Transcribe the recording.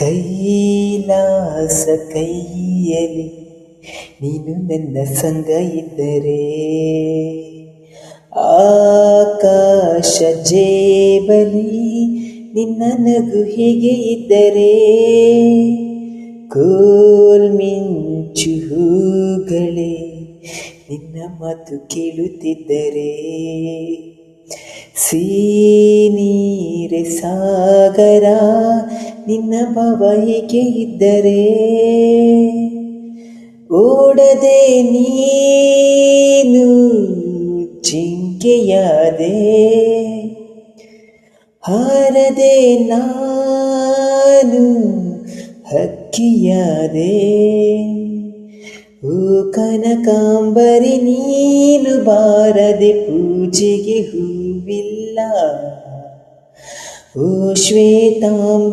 ಕೈಲಾಸ ಕೈಯಲ್ಲಿ ನೀನು ನನ್ನ ಸಂಗ ಇದ್ದರೆ, ಆಕಾಶ ಜೇಬಲಿ ನಿನ್ನ ನಗು ಹೀಗೆ ಇದ್ದರೆ, ಕೋಲ್ಮಿಂಚು ಹೂಗಳೇ ನಿನ್ನ ಮಾತು ಕೇಳುತ್ತಿದ್ದರೆ, ಸೀನೀರೆ ಸಾಗರ ನಿನ್ನ ಭಾವ ಹೀಗೆ ಇದ್ದರೆ, ಓಡದೆ ನೀನು ಜಿಂಕೆಯಾದೆ, ಹಾರದೆ ನಾನು ಹಕ್ಕಿಯಾದೆ. ಓ ಕನಕಾಂಬರಿ ನೀನು ಬಾರದೆ ಪೂಜೆಗೆ ಹೂವಿಲ್ಲ, ಓ ಶ್ವೇತಾಂಬ